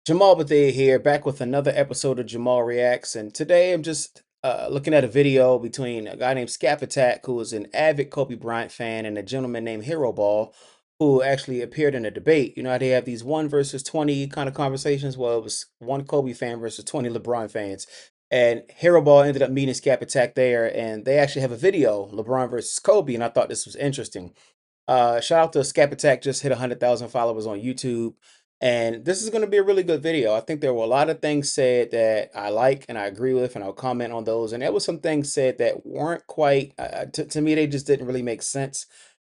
Jamal here, back with another episode of Jamaal Reacts, and today I'm just looking at a video between a guy named Skap, who is an avid Kobe Bryant fan, and a gentleman named Hero Ball, who actually appeared in a debate. You know how they have these 1 versus 20 kind of conversations? Well, it was one Kobe fan versus 20 LeBron fans, and Hero Ball ended up meeting Skap there, and they actually have a video, LeBron versus Kobe, and I thought this was interesting. Shout out to Skap, just hit 100,000 followers on YouTube. And this is going to be a really good video. I think there were a lot of things said that I like and I agree with, and I'll comment on those. And there was some things said that weren't quite, to me, they just didn't really make sense.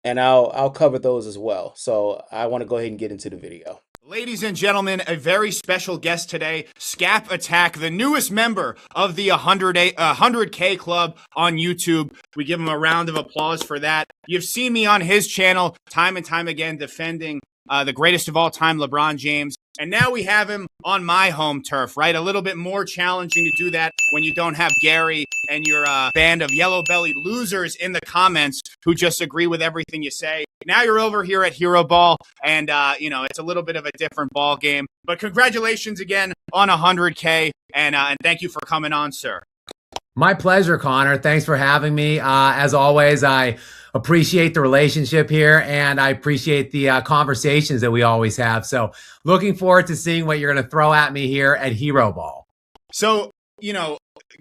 And I'll cover those as well. So I want to go ahead and get into the video. Ladies and gentlemen, a very special guest today, Skap, the newest member of the 100K Club on YouTube. We give him a round of applause for that. You've seen me on his channel time and time again defending the greatest of all time, LeBron James. And now we have him on my home turf, right? A little bit more challenging to do that when you don't have Gary and your band of yellow-bellied losers in the comments who just agree with everything you say. Now you're over here at Hero Ball, and, it's a little bit of a different ball game. But congratulations again on 100K, and thank you for coming on, sir. My pleasure, Connor. Thanks for having me. As always, I appreciate the relationship here, and I appreciate the conversations that we always have. So looking forward to seeing what you're going to throw at me here at Hero Ball. So,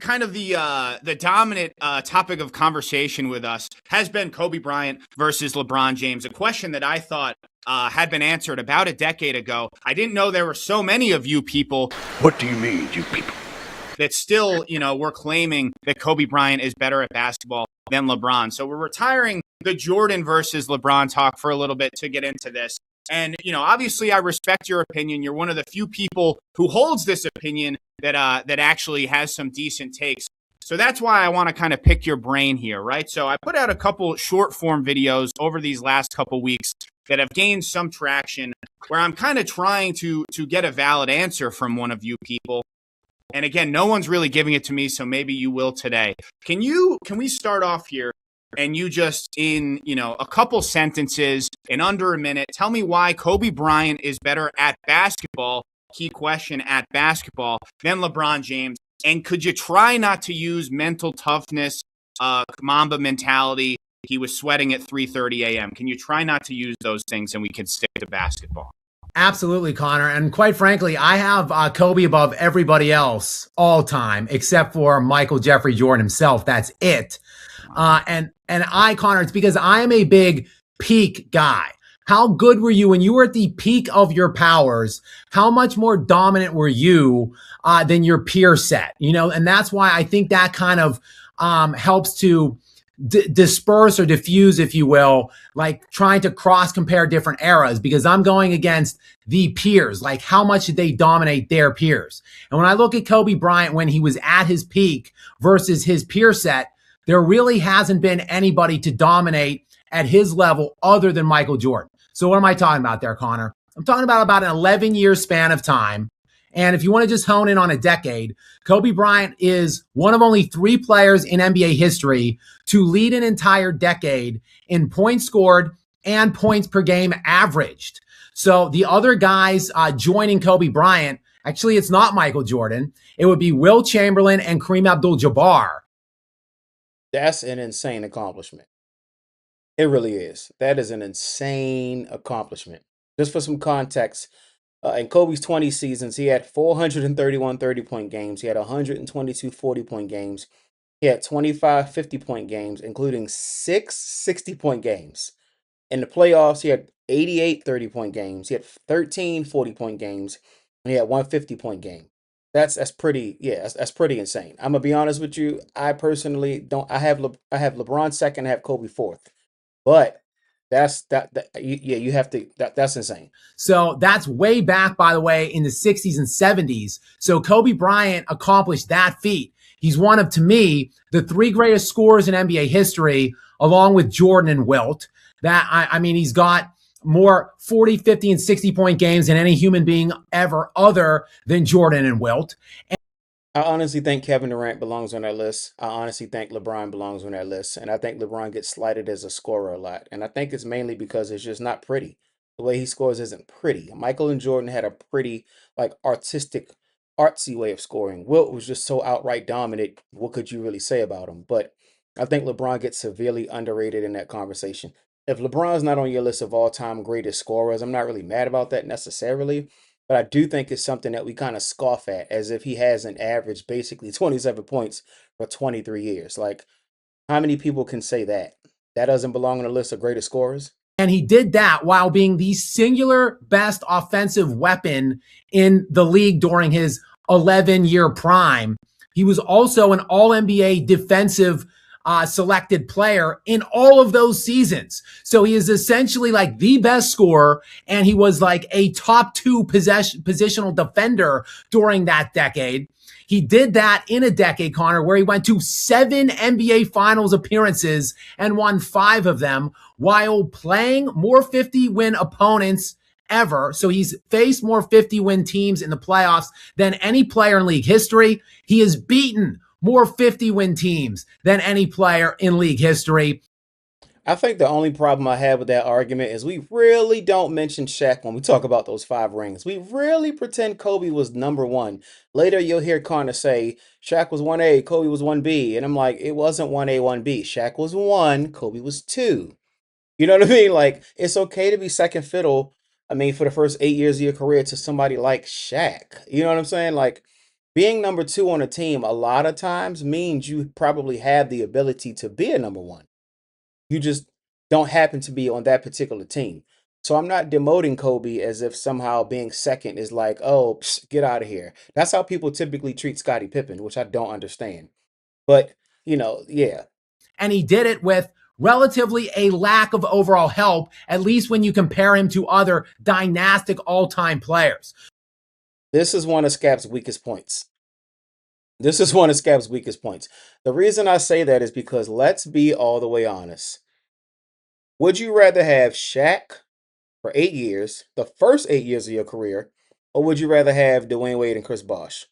kind of the dominant topic of conversation with us has been Kobe Bryant versus LeBron James, a question that I thought had been answered about a decade ago. I didn't know there were so many of you people. What do you mean, you people? That still, were claiming that Kobe Bryant is better at basketball than LeBron. So we're retiring the Jordan versus LeBron talk for a little bit to get into this. And, obviously I respect your opinion. You're one of the few people who holds this opinion that actually has some decent takes. So that's why I want to kind of pick your brain here, right? So I put out a couple short form videos over these last couple weeks that have gained some traction where I'm kind of trying to get a valid answer from one of you people. And again, no one's really giving it to me, so maybe you will today. Can we start off here and you just in, a couple sentences in under a minute, tell me why Kobe Bryant is better at basketball, key question, at basketball, than LeBron James? And could you try not to use mental toughness, Mamba mentality? He was sweating at 3:30 a.m. Can you try not to use those things and we can stick to basketball? Absolutely, Connor. And quite frankly, I have Kobe above everybody else all time, except for Michael Jeffrey Jordan himself. That's it. And I, Connor, it's because I am a big peak guy. How good were you when you were at the peak of your powers? How much more dominant were you than your peer set? And that's why I think that kind of helps to disperse or diffuse, if you will, like trying to cross compare different eras, because I'm going against the peers, like how much did they dominate their peers? And when I look at Kobe Bryant when he was at his peak versus his peer set, there really hasn't been anybody to dominate at his level other than Michael Jordan. So what am I talking about there, Connor? I'm talking about an 11-year span of time. And if you want to just hone in on a decade, Kobe Bryant is one of only 3 players in NBA history to lead an entire decade in points scored and points per game averaged. So the other guys joining Kobe Bryant, actually, it's not Michael Jordan. It would be Will Chamberlain and Kareem Abdul-Jabbar. That's an insane accomplishment. It really is. That is an insane accomplishment. Just for some context, in Kobe's 20 seasons, he had 431 30-point games. He had 122 40-point games. He had 25 50-point games, including 6 60-point games. In the playoffs, he had 88 30-point games. He had 13 40-point games, and he had 1 50-point game. That's pretty, yeah, that's pretty insane. I'm gonna be honest with you. I personally don't. I have LeBron second. I have Kobe fourth, but you have to. That's insane. So that's way back, by the way, in the 60s and 70s. So Kobe Bryant accomplished that feat. He's one of, to me, the 3 greatest scorers in NBA history, along with Jordan and Wilt. I mean, he's got more 40, 50, and 60-point games than any human being ever other than Jordan and Wilt. I honestly think Kevin Durant belongs on that list. I honestly think LeBron belongs on that list. And I think LeBron gets slighted as a scorer a lot. And I think it's mainly because it's just not pretty. The way he scores isn't pretty. Michael and Jordan had a pretty, like, artistic, artsy way of scoring. Wilt was just so outright dominant. What could you really say about him? But I think LeBron gets severely underrated in that conversation. If LeBron's not on your list of all-time greatest scorers, I'm not really mad about that necessarily. But I do think it's something that we kind of scoff at, as if he has an average basically 27 points for 23 years. Like, how many people can say that? That doesn't belong on the list of greatest scorers? And he did that while being the singular best offensive weapon in the league during his 11-year prime. He was also an all NBA defensive selected player in all of those seasons. So he is essentially like the best scorer, and he was like a top 2 positional defender during that decade. He did that in a decade, Connor, where he went to 7 NBA Finals appearances and won 5 of them while playing more 50-win opponents ever. So he's faced more 50-win teams in the playoffs than any player in league history. He has beaten more 50-win teams than any player in league history. I think the only problem I have with that argument is we really don't mention Shaq when we talk about those 5 rings. We really pretend Kobe was number 1. Later, you'll hear Connor say Shaq was 1A, Kobe was 1B. And I'm like, it wasn't 1A, 1B. Shaq was 1, Kobe was 2. You know what I mean? Like, it's okay to be second fiddle, I mean, for the first 8 years of your career to somebody like Shaq. You know what I'm saying? Like, being number 2 on a team a lot of times means you probably have the ability to be a number 1. You just don't happen to be on that particular team. So I'm not demoting Kobe as if somehow being second is like, oh, get out of here. That's how people typically treat Scottie Pippen, which I don't understand. But, yeah. And he did it with relatively a lack of overall help, at least when you compare him to other dynastic all-time players. This is one of Skap's weakest points. The reason I say that is because let's be all the way honest. Would you rather have Shaq for 8 years, the first 8 years of your career, or would you rather have Dwayne Wade and Chris Bosh?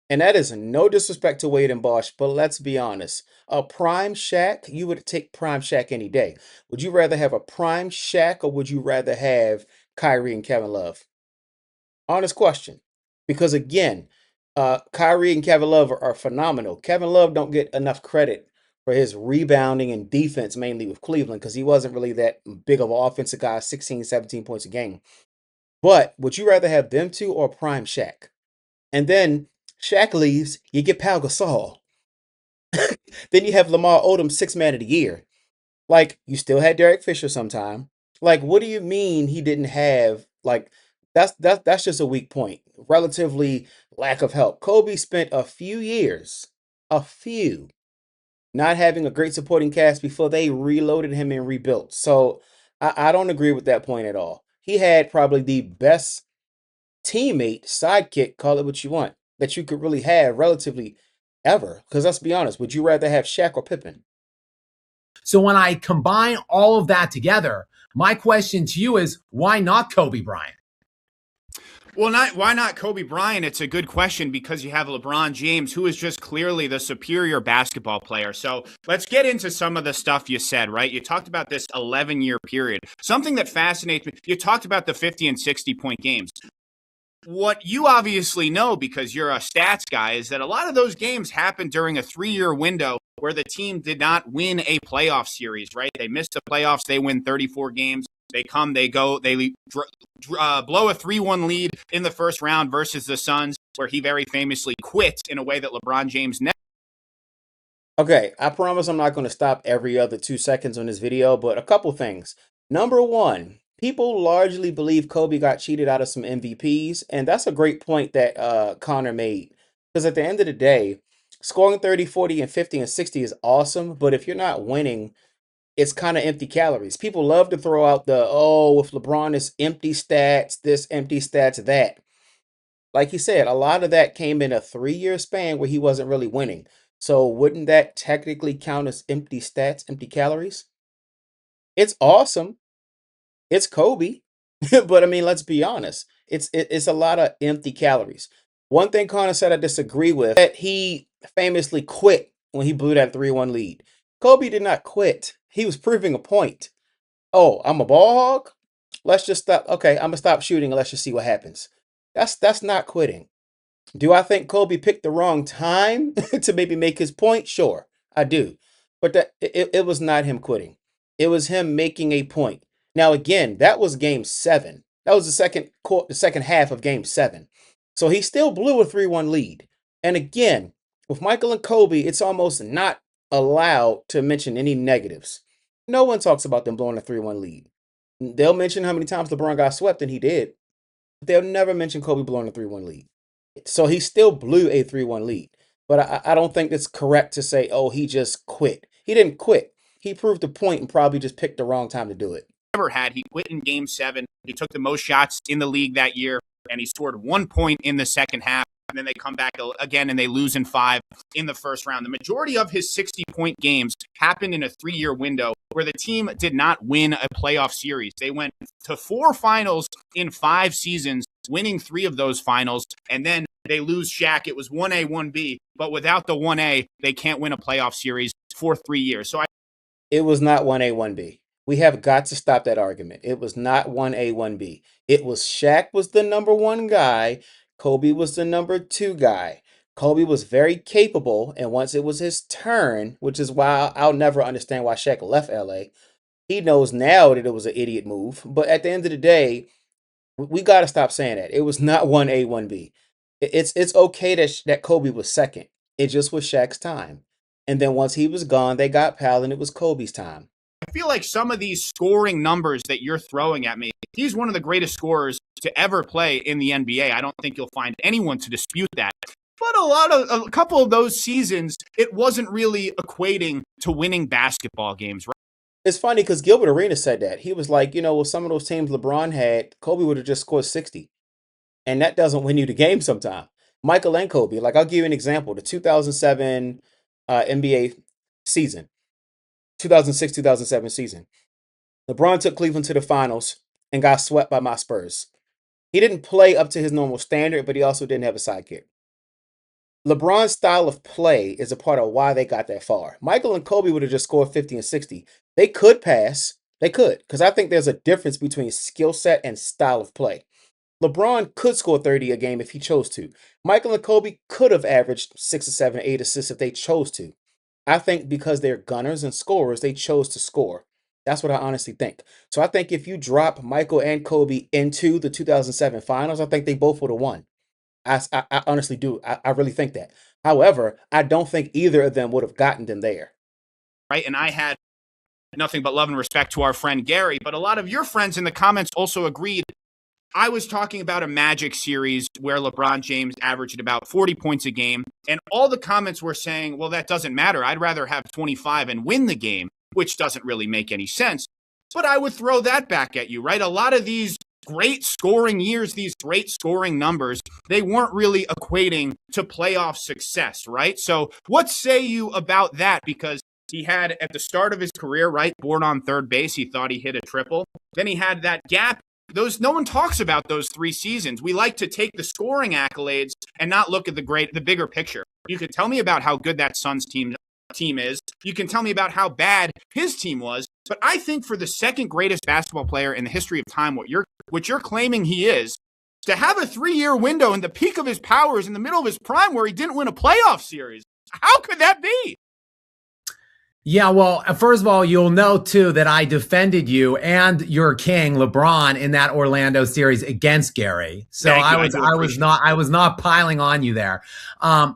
And that is no disrespect to Wade and Bosh, but let's be honest. A prime Shaq, you would take prime Shaq any day. Would you rather have a prime Shaq, or would you rather have Kyrie and Kevin Love? Honest question. Because again, Kyrie and Kevin Love are phenomenal. Kevin Love don't get enough credit for his rebounding and defense, mainly with Cleveland, because he wasn't really that big of an offensive guy, 16, 17 points a game. But would you rather have them two or prime Shaq? And then Shaq leaves, you get Pau Gasol. Then you have Lamar Odom, 6 man of the year. Like, you still had Derek Fisher sometime. Like, what do you mean he didn't have, like, that's just a weak point. Relatively lack of help. Kobe spent a few, not having a great supporting cast before they reloaded him and rebuilt. So I don't agree with that point at all. He had probably the best teammate, sidekick, call it what you want, that you could really have relatively ever. Because let's be honest, would you rather have Shaq or Pippen? So when I combine all of that together, my question to you is, why not Kobe Bryant? Well, why not Kobe Bryant? It's a good question because you have LeBron James, who is just clearly the superior basketball player. So let's get into some of the stuff you said, right? You talked about this 11-year period. Something that fascinates me, you talked about the 50 and 60-point games. What you obviously know, because you're a stats guy, is that a lot of those games happened during a 3-year window where the team did not win a playoff series, right? They missed the playoffs. They win 34 games. They come, they go, they blow a 3-1 lead in the first round versus the Suns, where he very famously quit in a way that LeBron James never. Okay, I promise I'm not going to stop every other 2 seconds on this video, but a couple things. Number one, people largely believe Kobe got cheated out of some MVPs, and that's a great point that Connor made. Because at the end of the day, scoring 30, 40, and 50 and 60 is awesome, but if you're not winning, it's kind of empty calories. People love to throw out the, oh, with LeBron, it's empty stats, this empty stats, that. Like you said, a lot of that came in a 3-year span where he wasn't really winning. So wouldn't that technically count as empty stats, empty calories? It's awesome. It's Kobe. But I mean, let's be honest. It's a lot of empty calories. One thing Connor said I disagree with, that he famously quit when he blew that 3-1 lead. Kobe did not quit. He was proving a point. Oh, I'm a ball hog? Let's just stop. Okay, I'm gonna stop shooting and let's just see what happens. That's not quitting. Do I think Kobe picked the wrong time to maybe make his point? Sure, I do. But it was not him quitting. It was him making a point. Now again, that was game 7. That was the second half of game 7. So he still blew a 3-1 lead. And again, with Michael and Kobe, it's almost not allowed to mention any negatives. No one talks about them blowing a 3-1 lead. They'll mention how many times LeBron got swept, and he did. They'll never mention Kobe blowing a 3-1 lead. So he still blew a 3-1 lead. But I don't think it's correct to say, oh, he just quit. He didn't quit. He proved a point and probably just picked the wrong time to do it. Ever had. He quit in game 7. He took the most shots in the league that year, and he scored 1 point in the second half. And then they come back again and they lose in 5 in the first round. The majority of his 60-point games happened in a 3-year window where the team did not win a playoff series. They went to 4 finals in 5 seasons, winning 3 of those finals, and then they lose Shaq. It was 1A, 1B, but without the 1A, they can't win a playoff series for 3 years. It was not 1A, 1B. We have got to stop that argument. It was not 1A, 1B. It was Shaq was the number 1 guy. Kobe was the number 2 guy. Kobe was very capable, and once it was his turn, which is why I'll never understand why Shaq left LA. He knows now that it was an idiot move, but at the end of the day, we got to stop saying that. It was not 1A, 1B. It's okay that Kobe was second. It just was Shaq's time. And then once he was gone, they got Pal, and it was Kobe's time. I feel like some of these scoring numbers that you're throwing at me, he's one of the greatest scorers to ever play in the NBA. I don't think you'll find anyone to dispute that. But a couple of those seasons, it wasn't really equating to winning basketball games, right? It's funny because Gilbert Arenas said that. He was like, with some of those teams LeBron had, Kobe would have just scored 60. And that doesn't win you the game sometimes. Michael and Kobe, like I'll give you an example. The 2007 NBA season, 2006-2007 season. LeBron took Cleveland to the finals and got swept by my Spurs. He didn't play up to his normal standard, but he also didn't have a sidekick. LeBron's style of play is a part of why they got that far. Michael and Kobe would have just scored 50 and 60. They could pass. They could, because I think there's a difference between skill set and style of play. LeBron could score 30 a game if he chose to. Michael and Kobe could have averaged 6 or 7 or 8 assists if they chose to. I think because they're gunners and scorers, they chose to score. That's what I honestly think. So I think if you drop Michael and Kobe into the 2007 finals, I think they both would have won. I honestly do. I really think that. However, I don't think either of them would have gotten them there. Right. And I had nothing but love and respect to our friend Gary, but a lot of your friends in the comments also agreed. I was talking about a Magic series where LeBron James averaged about 40 points a game, and all the comments were saying, well, that doesn't matter. I'd rather have 25 and win the game, which doesn't really make any sense. But I would throw that back at you, right? A lot of these great scoring years, these great scoring numbers, they weren't really equating to playoff success, right? So what say you about that? Because he had, at the start of his career, right, born on third base, he thought he hit a triple. Then he had that gap. No one talks about those 3 seasons. We like to take the scoring accolades and not look at the bigger picture. You could tell me about how good that Suns team is. You can tell me about how bad his team was. But I think for the second greatest basketball player in the history of time, what you're claiming he is, to have a 3-year window in the peak of his powers in the middle of his prime where he didn't win a playoff series, how could that be? Yeah, well, first of all, you'll know too that I defended you and your king LeBron in that Orlando series against Gary. So I was not piling on you there.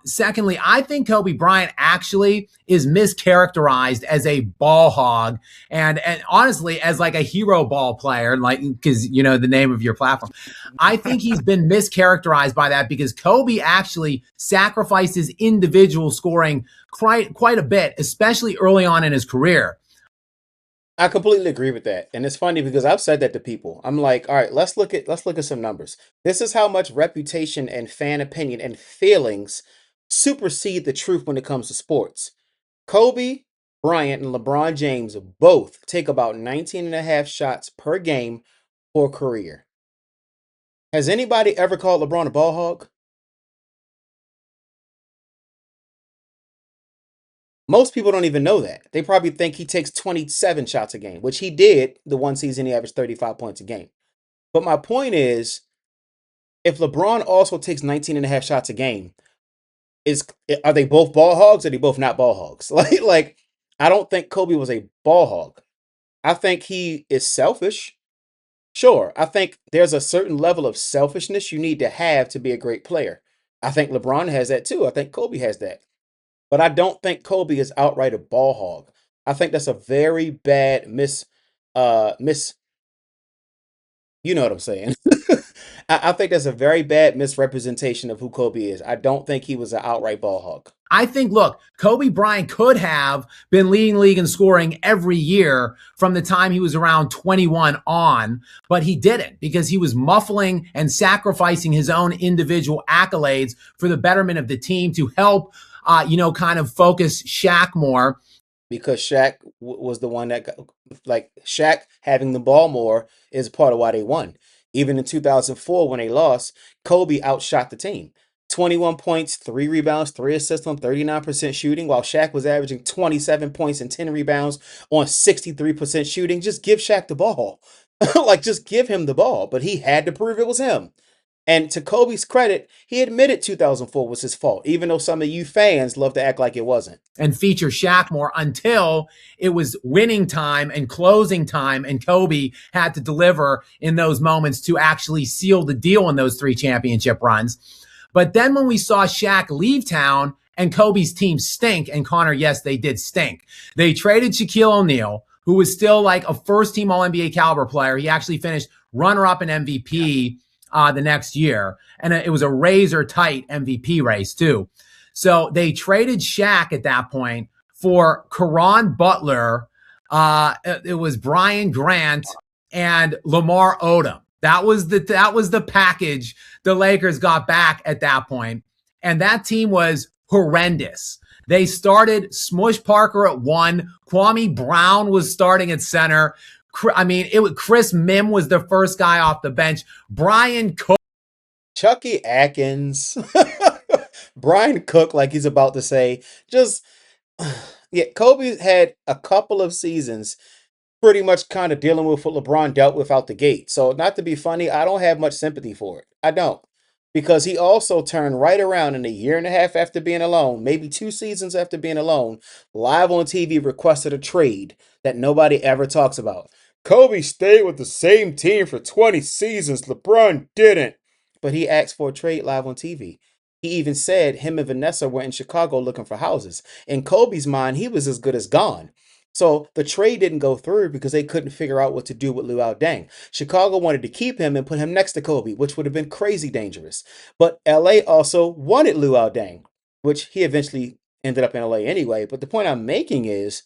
Secondly, I think Kobe Bryant actually is mischaracterized as a ball hog and honestly as like a hero ball player, like because the name of your platform. I think he's been mischaracterized by that because Kobe actually sacrificed his individual scoring quite a bit, especially early on in his career. I completely agree with that. And it's funny because I've said that to people. I'm like, all right, let's look at some numbers. This is how much reputation and fan opinion and feelings supersede the truth when it comes to sports. Kobe Bryant and LeBron James both take about 19 and a half shots per game for a career. Has anybody ever called LeBron a ball hog? Most people don't even know that. They probably think he takes 27 shots a game, which he did the one season he averaged 35 points a game. But my point is, if LeBron also takes 19 and a half shots a game, is are they both ball hogs or are they both not ball hogs? Like I don't think Kobe was a ball hog. I think he is selfish. Sure, I think there's a certain level of selfishness you need to have to be a great player. I think LeBron has that too. I think Kobe has that. But I don't think Kobe is outright a ball hog. I think that's a very bad miss you know what I'm saying. I think that's a very bad misrepresentation of who Kobe is. I don't think he was an outright ball hog. I think, look, Kobe Bryant could have been leading league in scoring every year from the time he was around 21 on, but he didn't because he was muffling and sacrificing his own individual accolades for the betterment of the team to help, kind of focus Shaq more. Because Shaq was the one that got, like Shaq having the ball more is part of why they won. Even in 2004 when they lost, Kobe outshot the team. 21 points, 3 rebounds, 3 assists on 39% shooting, while Shaq was averaging 27 points and 10 rebounds on 63% shooting. Just give Shaq the ball. Like, just give him the ball. But he had to prove it was him. And to Kobe's credit, he admitted 2004 was his fault, even though some of you fans love to act like it wasn't. And feature Shaq more until it was winning time and closing time, and Kobe had to deliver in those moments to actually seal the deal in those 3 championship runs. But then when we saw Shaq leave town and Kobe's team stink, and Connor, yes, they did stink. They traded Shaquille O'Neal, who was still like a first-team All-NBA caliber player. He actually finished runner-up in MVP the next year. And it was a razor-tight MVP race, too. So they traded Shaq at that point for Caron Butler. It was Brian Grant and Lamar Odom. That was the package the Lakers got back at that point. And that team was horrendous. They started Smush Parker at 1. Kwame Brown was starting at center. Chris Mim was the first guy off the bench. Brian Cook. Chucky Atkins. Brian Cook, like he's about to say. Yeah, Kobe had a couple of seasons pretty much kind of dealing with what LeBron dealt with out the gate. So not to be funny, I don't have much sympathy for it. I don't. Because he also turned right around in a year and a half after being alone, maybe 2 seasons after being alone, live on TV requested a trade that nobody ever talks about. Kobe stayed with the same team for 20 seasons. LeBron didn't. But he asked for a trade live on TV. He even said him and Vanessa were in Chicago looking for houses. In Kobe's mind, he was as good as gone. So the trade didn't go through because they couldn't figure out what to do with Luol Deng. Chicago wanted to keep him and put him next to Kobe, which would have been crazy dangerous. But LA also wanted Luol Deng, which he eventually ended up in LA anyway. But the point I'm making is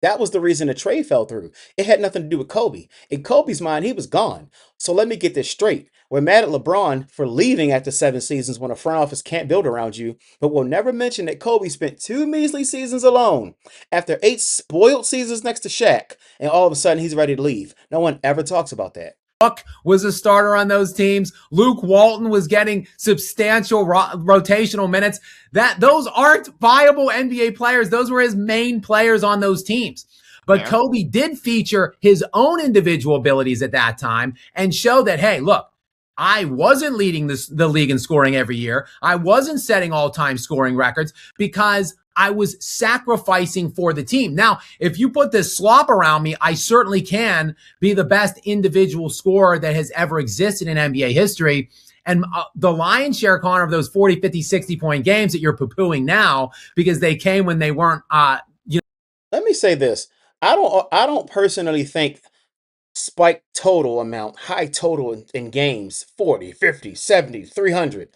that was the reason the trade fell through. It had nothing to do with Kobe. In Kobe's mind, he was gone. So let me get this straight. We're mad at LeBron for leaving after 7 seasons when a front office can't build around you, but we'll never mention that Kobe spent 2 measly seasons alone after 8 spoiled seasons next to Shaq, and all of a sudden he's ready to leave. No one ever talks about that. Cook was a starter on those teams. Luke Walton was getting substantial rotational minutes. Those aren't viable NBA players. Those were his main players on those teams. But Kobe did feature his own individual abilities at that time and show that, hey, look, I wasn't leading the league in scoring every year. I wasn't setting all-time scoring records because I was sacrificing for the team. Now, if you put this slop around me, I certainly can be the best individual scorer that has ever existed in NBA history. And the lion's share, Connor, of those 40, 50, 60-point games that you're poo-pooing now because they came when they weren't, Let me say this. I don't personally think spike total amount, high total in games, 40, 50, 70, 300.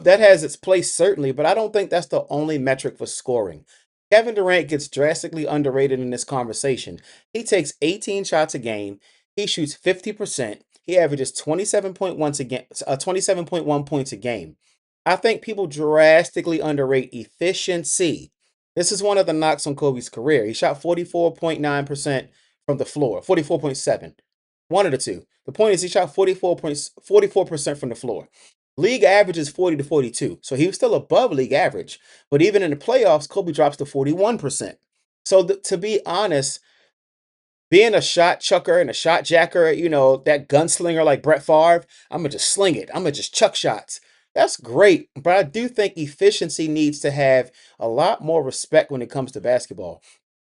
That has its place, certainly, but I don't think that's the only metric for scoring. Kevin Durant gets drastically underrated in this conversation. He takes 18 shots a game. He shoots 50%. He averages 27.1 points a game. I think people drastically underrate efficiency. This is one of the knocks on Kobe's career. He shot 44.9% from the floor, 44.7. One of the two. The point is he shot 44% from the floor. League average is 40 to 42. So he was still above league average. But even in the playoffs, Kobe drops to 41%. So to be honest, being a shot chucker and a shot jacker, that gunslinger like Brett Favre, I'm going to just sling it. I'm going to just chuck shots. That's great. But I do think efficiency needs to have a lot more respect when it comes to basketball.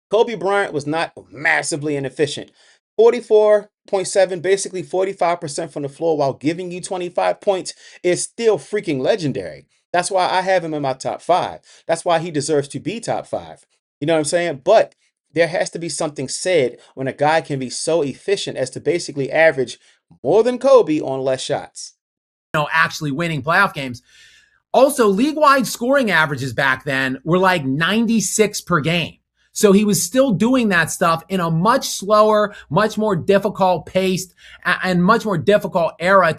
Kobe Bryant was not massively inefficient. 44.7, basically 45% from the floor while giving you 25 points is still freaking legendary. That's why I have him in my top five. That's why he deserves to be top five. You know what I'm saying? But there has to be something said when a guy can be so efficient as to basically average more than Kobe on less shots. Actually winning playoff games. Also, league-wide scoring averages back then were like 96 per game. So he was still doing that stuff in a much slower, much more difficult paced, and much more difficult era.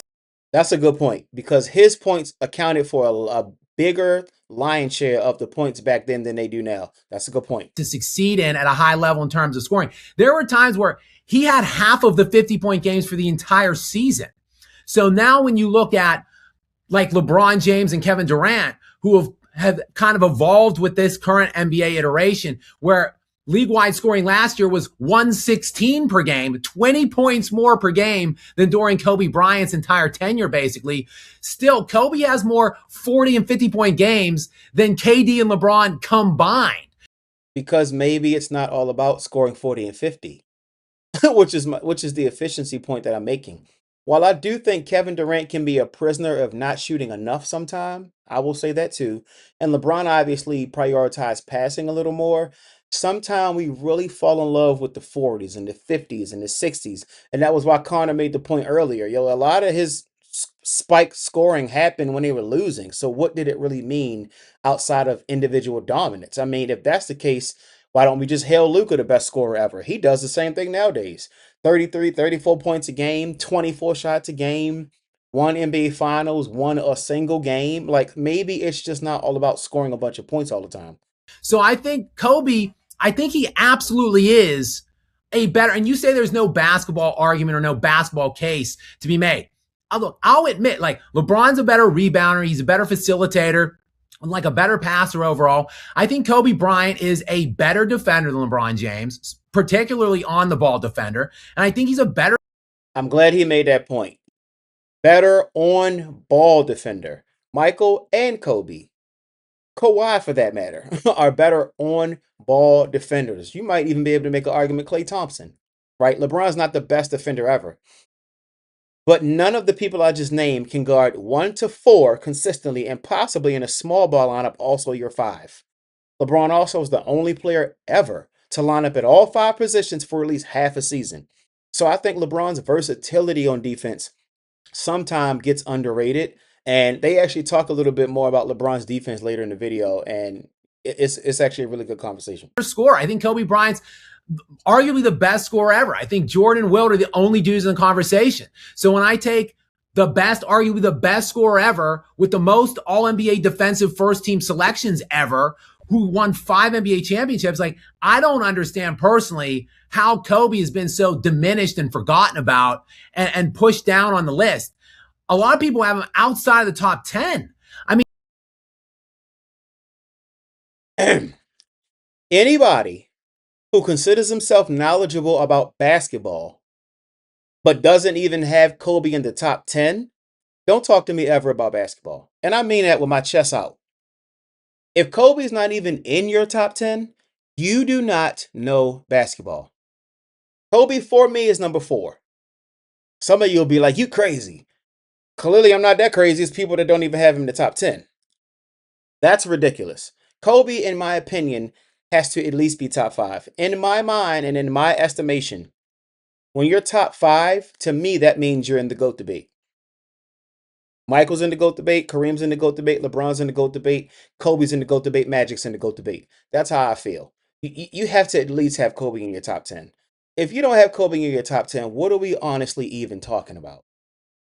That's a good point, because his points accounted for a bigger lion share of the points back then than they do now. That's a good point. To succeed in at a high level in terms of scoring. There were times where he had half of the 50-point games for the entire season. So now when you look at like LeBron James and Kevin Durant, who have kind of evolved with this current NBA iteration, where league-wide scoring last year was 116 per game, 20 points more per game than during Kobe Bryant's entire tenure, basically. Still, Kobe has more 40 and 50-point games than KD and LeBron combined. Because maybe it's not all about scoring 40 and 50, which is the efficiency point that I'm making. While I do think Kevin Durant can be a prisoner of not shooting enough sometime, I will say that too. And LeBron obviously prioritized passing a little more. Sometimes we really fall in love with the 40s and the 50s and the 60s. And that was why Connor made the point earlier. A lot of his spike scoring happened when they were losing. So what did it really mean outside of individual dominance? I mean, if that's the case, why don't we just hail Luka the best scorer ever? He does the same thing nowadays. 33, 34 points a game, 24 shots a game, won NBA Finals, won a single game. Like, maybe it's just not all about scoring a bunch of points all the time. So I think Kobe, he absolutely is a better, and you say there's no basketball argument or no basketball case to be made. I'll admit, like, LeBron's a better rebounder. He's a better facilitator, and like a better passer overall. I think Kobe Bryant is a better defender than LeBron James, particularly on the ball defender. And I think he's a better. I'm glad he made that point. Better on ball defender. Michael and Kobe, Kawhi for that matter, are better on ball defenders. You might even be able to make an argument Klay Thompson, right? LeBron's not the best defender ever. But none of the people I just named can guard 1 to 4 consistently, and possibly in a small ball lineup also your 5. LeBron also is the only player ever to line up at all 5 positions for at least half a season. So I think LeBron's versatility on defense sometimes gets underrated. And they actually talk a little bit more about LeBron's defense later in the video. And it's actually a really good conversation. Score. I think Kobe Bryant's arguably the best scorer ever. I think Jordan and Wilt are the only dudes in the conversation. So when I take the best, arguably the best scorer ever with the most all-NBA defensive first-team selections ever, who won 5 NBA championships, like, I don't understand personally how Kobe has been so diminished and forgotten about and pushed down on the list. A lot of people have him outside of the top 10. I mean, anybody who considers himself knowledgeable about basketball but doesn't even have Kobe in the top 10, don't talk to me ever about basketball. And I mean that with my chest out. If Kobe's not even in your top 10, you do not know basketball. Kobe for me is number 4. Some of you will be like, you crazy. Clearly, I'm not that crazy. It's people that don't even have him in the top 10. That's ridiculous. Kobe, in my opinion, has to at least be top 5. In my mind and in my estimation, when you're top 5, to me, that means you're in the GOAT debate. Michael's in the GOAT debate. Kareem's in the GOAT debate. LeBron's in the GOAT debate. Kobe's in the GOAT debate. Magic's in the GOAT debate. That's how I feel. You have to at least have Kobe in your top 10. If you don't have Kobe in your top 10, what are we honestly even talking about?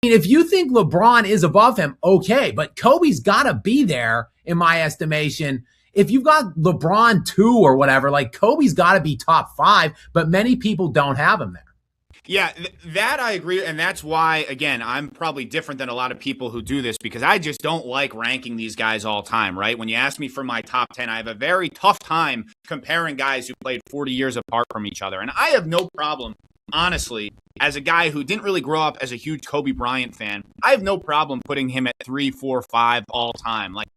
If you think LeBron is above him, okay, but Kobe's got to be there, in my estimation. If you've got LeBron 2 or whatever, like, Kobe's got to be top 5, but many people don't have him there. Yeah, that I agree. And that's why, again, I'm probably different than a lot of people who do this because I just don't like ranking these guys all time, right? When you ask me for my top 10, I have a very tough time comparing guys who played 40 years apart from each other. And I have no problem, honestly, as a guy who didn't really grow up as a huge Kobe Bryant fan, I have no problem putting him at 3, 4, 5 all time. Like,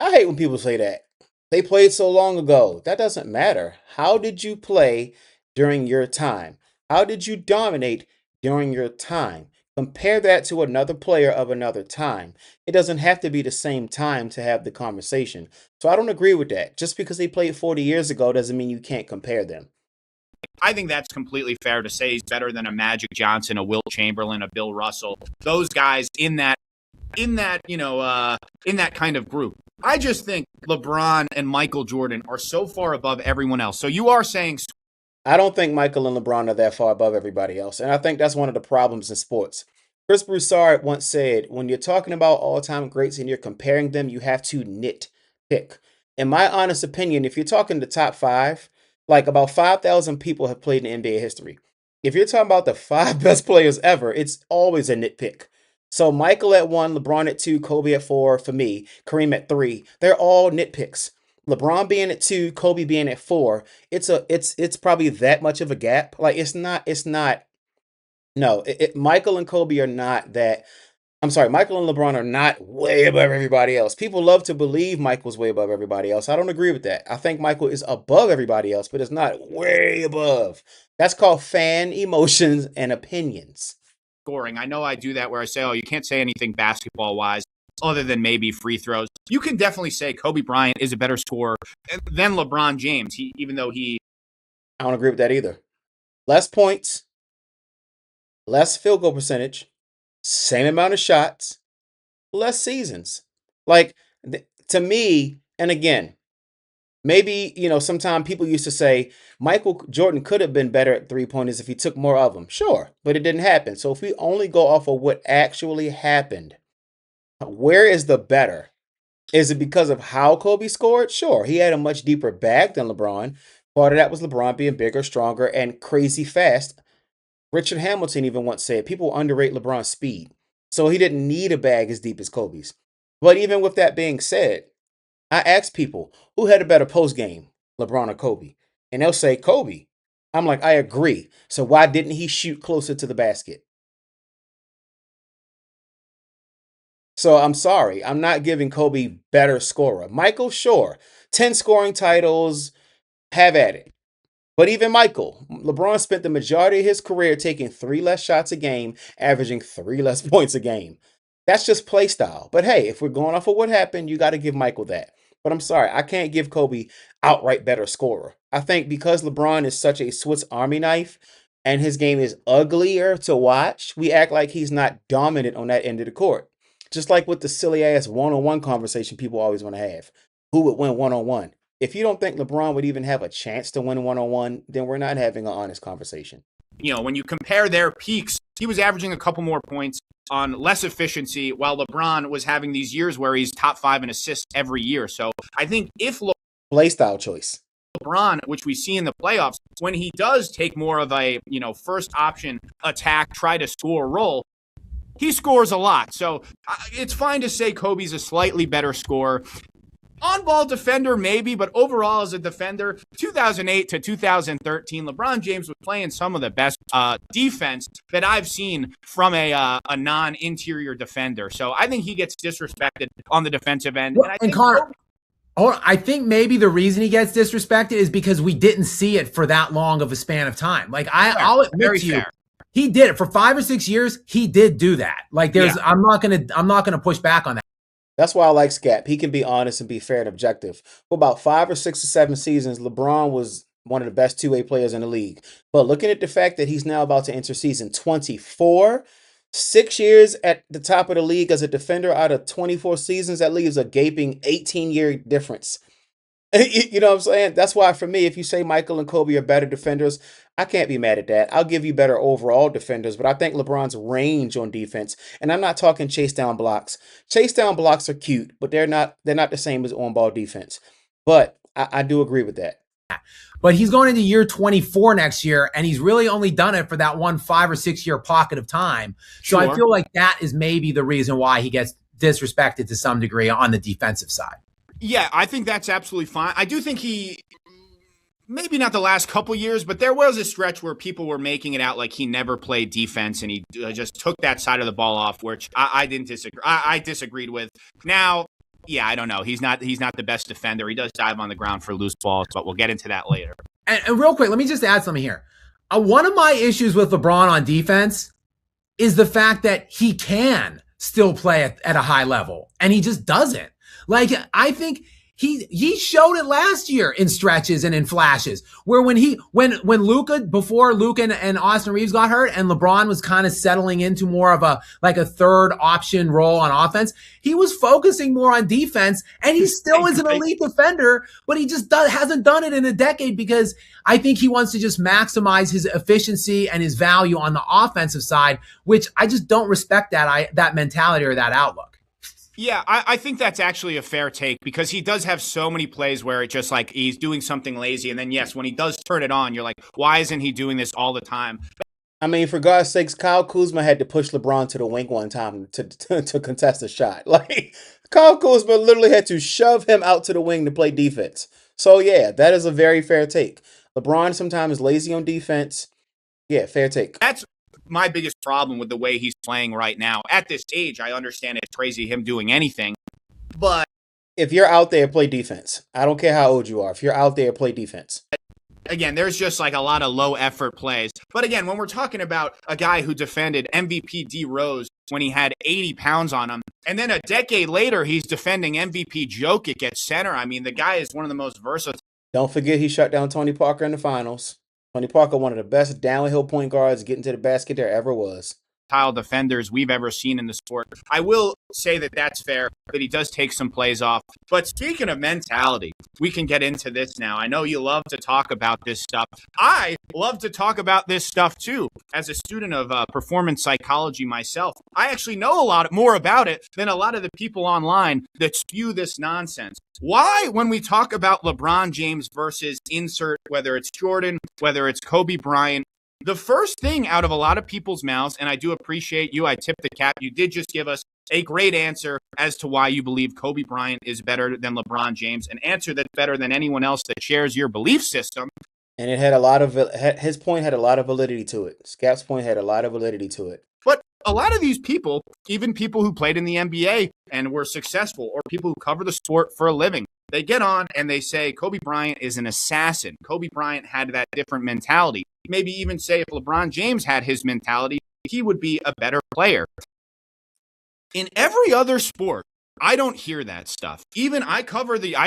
I hate when people say that. They played so long ago. That doesn't matter. How did you play during your time? How did you dominate during your time? Compare that to another player of another time. It doesn't have to be the same time to have the conversation. So I don't agree with that. Just because they played 40 years ago doesn't mean you can't compare them. I think that's completely fair to say he's better than a Magic Johnson, a Wilt Chamberlain, a Bill Russell. Those guys in that kind of group. I just think LeBron and Michael Jordan are so far above everyone else. So you are saying I don't think Michael and LeBron are that far above everybody else. And I think that's one of the problems in sports. Chris Broussard once said, when you're talking about all time greats and you're comparing them, you have to nitpick. In my honest opinion, if you're talking the top five, like about 5,000 people have played in NBA history. If you're talking about the five best players ever, it's always a nitpick. So Michael at one, LeBron at two, Kobe at four, for me, Kareem at three. They're all nitpicks. LeBron being at two, Kobe being at four, it's probably that much of a gap. Like it's not. No, Michael and Kobe are not that. I'm sorry, Michael and LeBron are not way above everybody else. People love to believe Michael's way above everybody else. I don't agree with that. I think Michael is above everybody else, but it's not way above. That's called fan emotions and opinions. scoring. I know I do that where I say, oh, you can't say anything basketball wise other than maybe free throws. You can definitely say Kobe Bryant is a better scorer than LeBron James, even though he. I don't agree with that either. Less points, less field goal percentage, same amount of shots, less seasons. Like to me, and again, maybe, sometimes people used to say Michael Jordan could have been better at three pointers if he took more of them. Sure, but it didn't happen. So if we only go off of what actually happened, where is the better? Is it because of how Kobe scored? Sure, he had a much deeper bag than LeBron. Part of that was LeBron being bigger, stronger, and crazy fast. Richard Hamilton even once said people underrate LeBron's speed. So he didn't need a bag as deep as Kobe's. But even with that being said, I asked people who had a better post game, LeBron or Kobe, and they'll say Kobe. I'm like, I agree. So why didn't he shoot closer to the basket? So I'm sorry, I'm not giving Kobe better scorer. Michael, sure, 10 scoring titles, have at it. But even Michael, LeBron spent the majority of his career taking three less shots a game, averaging three less points a game. That's just play style. But hey, if we're going off of what happened, you got to give Michael that. But I'm sorry, I can't give Kobe outright better scorer. I think because LeBron is such a Swiss Army knife and his game is uglier to watch, we act like he's not dominant on that end of the court. Just like with the silly ass one on one conversation people always want to have. Who would win one on one? If you don't think LeBron would even have a chance to win one on one, then we're not having an honest conversation. When you compare their peaks, he was averaging a couple more points on less efficiency, while LeBron was having these years where he's top 5 in assists every year. So I think if Play style choice. LeBron, which we see in the playoffs, when he does take more of a first option attack, try to score role, he scores a lot. So it's fine to say Kobe's a slightly better scorer. On-ball defender, maybe, but overall as a defender, 2008 to 2013, LeBron James was playing some of the best defense that I've seen from a non-interior defender. So I think he gets disrespected on the defensive end. Well, and Connor, I think maybe the reason he gets disrespected is because we didn't see it for that long of a span of time. Like I'll admit to you, he did it for 5 or 6 years. He did do that. Like I'm not gonna push back on that. That's why I like Skap. He can be honest and be fair and objective. For about 5 or 6 or 7 seasons, LeBron was one of the best two-way players in the league. But looking at the fact that he's now about to enter season 24, 6 years at the top of the league as a defender out of 24 seasons, that leaves a gaping 18-year difference. You know what I'm saying? That's why for me, if you say Michael and Kobe are better defenders, I can't be mad at that. I'll give you better overall defenders, but I think LeBron's range on defense, and I'm not talking chase down blocks. Chase down blocks are cute, but they're not the same as on ball defense. But I do agree with that. But he's going into year 24 next year, and he's really only done it for that one 5 or 6 year pocket of time. So I feel like that is maybe the reason why he gets disrespected to some degree on the defensive side. Yeah, I think that's absolutely fine. I do think he, maybe not the last couple years, but there was a stretch where people were making it out like he never played defense and he just took that side of the ball off, which I didn't disagree. I disagreed with. Now, yeah, I don't know. He's not the best defender. He does dive on the ground for loose balls, but we'll get into that later. And real quick, let me just add something here. One of my issues with LeBron on defense is the fact that he can still play at a high level, and he just doesn't. Like, I think he showed it last year in stretches and in flashes where when Luka, before Luka and Austin Reeves got hurt and LeBron was kind of settling into more of a third option role on offense, he was focusing more on defense, and he still is an elite defender, but he just hasn't done it in a decade because I think he wants to just maximize his efficiency and his value on the offensive side, which I just don't respect that mentality or that outlook. Yeah, I think that's actually a fair take because he does have so many plays where it just like he's doing something lazy. And then, yes, when he does turn it on, you're like, why isn't he doing this all the time? I mean, for God's sakes, Kyle Kuzma had to push LeBron to the wing one time to contest a shot. Like, Kyle Kuzma literally had to shove him out to the wing to play defense. So, yeah, that is a very fair take. LeBron sometimes is lazy on defense. Yeah, fair take. That's my biggest problem with the way he's playing right now. At this age, I understand it's crazy him doing anything, but if you're out there, play defense. I don't care how old you are. If you're out there, play defense. Again, there's just like a lot of low effort plays. But again, when we're talking about a guy who defended MVP D Rose when he had 80 pounds on him, and then a decade later, he's defending MVP Jokic at center. I mean, the guy is one of the most versatile. Don't forget he shut down Tony Parker in the finals. Tony Parker, one of the best downhill point guards getting to the basket there ever was. Defenders we've ever seen in the sport. I will say that that's fair, that he does take some plays off. But speaking of mentality, we can get into this now. I know you love to talk about this stuff. I love to talk about this stuff too. As a student of performance psychology myself, I actually know a lot more about it than a lot of the people online that spew this nonsense. Why, when we talk about LeBron James versus insert, whether it's Jordan, whether it's Kobe Bryant, the first thing out of a lot of people's mouths, and I do appreciate you, I tip the cap, you did just give us a great answer as to why you believe Kobe Bryant is better than LeBron James, an answer that's better than anyone else that shares your belief system. And it had a lot of, his point had a lot of validity to it. Skap's point had a lot of validity to it. But a lot of these people, even people who played in the NBA and were successful, or people who cover the sport for a living, they get on and they say Kobe Bryant is an assassin. Kobe Bryant had that different mentality. Maybe even say if LeBron James had his mentality, he would be a better player. In every other sport, I don't hear that stuff. Even I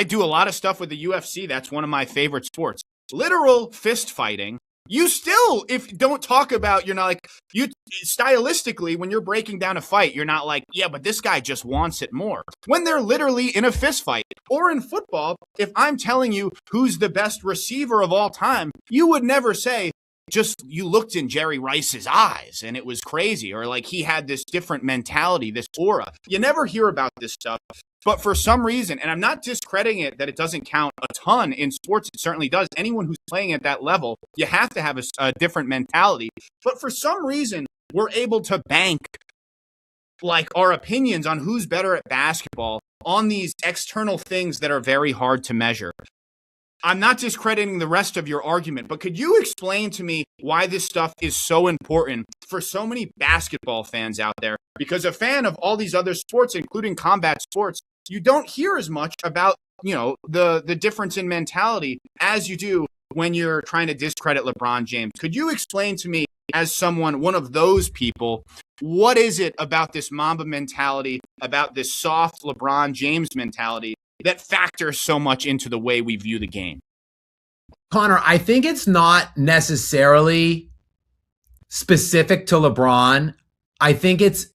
do a lot of stuff with the UFC. That's one of my favorite sports. Literal fist fighting. You still, don't talk about, you're not like, you stylistically, when you're breaking down a fight, you're not like, yeah, but this guy just wants it more. When they're literally in a fist fight, or in football, if I'm telling you who's the best receiver of all time, you would never say, just you looked in Jerry Rice's eyes and it was crazy, or like he had this different mentality, this aura. You never hear about this stuff. But for some reason, and I'm not discrediting it that it doesn't count a ton in sports, it certainly does. Anyone who's playing at that level, you have to have a different mentality. But for some reason, we're able to bank like our opinions on who's better at basketball on these external things that are very hard to measure. I'm not discrediting the rest of your argument, but could you explain to me why this stuff is so important for so many basketball fans out there? Because a fan of all these other sports, including combat sports, you don't hear as much about, the difference in mentality as you do when you're trying to discredit LeBron James. Could you explain to me, as one of those people, what is it about this Mamba mentality, about this soft LeBron James mentality that factors so much into the way we view the game? Connor, I think it's not necessarily specific to LeBron. I think it's,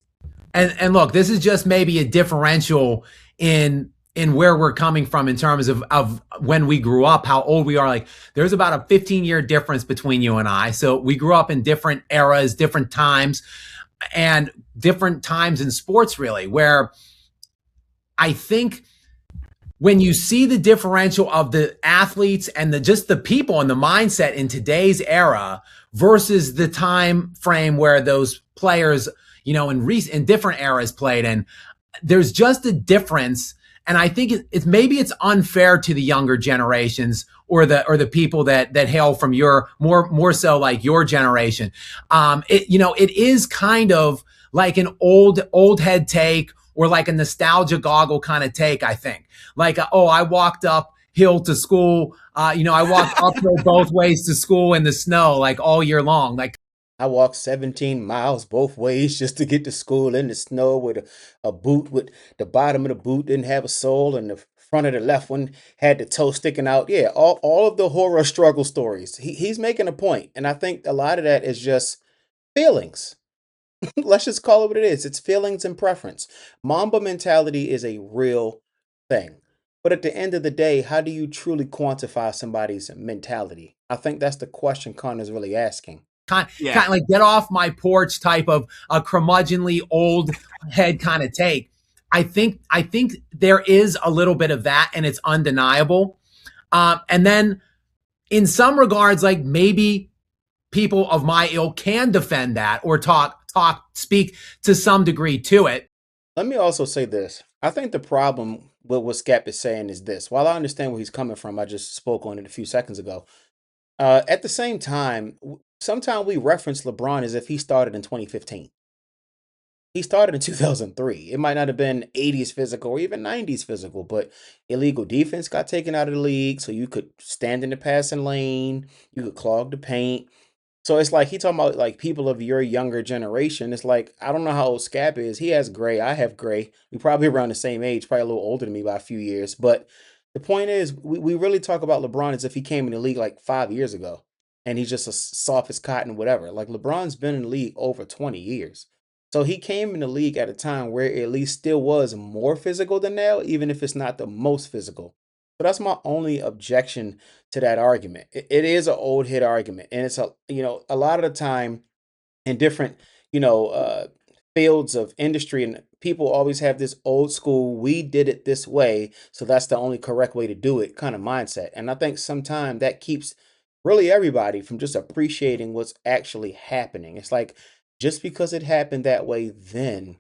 and look, this is just maybe a differential in where we're coming from in terms of when we grew up, how old we are. Like, there's about a 15-year difference between you and I. So we grew up in different eras, different times, and different times in sports, really, where I think when you see the differential of the athletes and just the people and the mindset in today's era versus the time frame where those players, in different eras played in, there's just a difference. And I think it's maybe it's unfair to the younger generations or the people that hail from your more so like your generation. It is kind of like an old head take or like a nostalgia goggle kind of take, I think. Like, I walked uphill to school. I walked uphill both ways to school in the snow, like all year long. Like, I walked 17 miles both ways just to get to school in the snow with a boot with the bottom of the boot didn't have a sole and the front of the left one had the toe sticking out. Yeah, all of the horror struggle stories. He's making a point, and I think a lot of that is just feelings. Let's just call it what it is. It's feelings and preference. Mamba mentality is a real thing. But at the end of the day, how do you truly quantify somebody's mentality? I think that's the question Connor's really asking. kind of like get off my porch type of a curmudgeonly old head kind of take. I think there is a little bit of that, and it's undeniable. And then in some regards, like maybe people of my ilk can defend that or speak to some degree to it. Let me also say this. I think the problem with what Skap is saying is this. While I understand where he's coming from, I just spoke on it a few seconds ago. At the same time, sometimes we reference LeBron as if he started in 2015. He started in 2003. It might not have been 80s physical or even 90s physical, but illegal defense got taken out of the league, so you could stand in the passing lane, you could clog the paint. So it's like he talking about like people of your younger generation. It's like I don't know how old Skap is. He has gray. I have gray. We probably around the same age, probably a little older than me by a few years. But the point is, we really talk about LeBron as if he came in the league like 5 years ago, and he's just a soft as cotton, whatever. Like LeBron's been in the league over 20 years. So he came in the league at a time where it at least still was more physical than now, even if it's not the most physical. So that's my only objection to that argument. It is an old head argument, and it's a lot of the time in different you know uh, fields of industry, and people always have this old school, we did it this way, so that's the only correct way to do it kind of mindset. And I think sometimes that keeps really everybody from just appreciating what's actually happening. It's like just because it happened that way then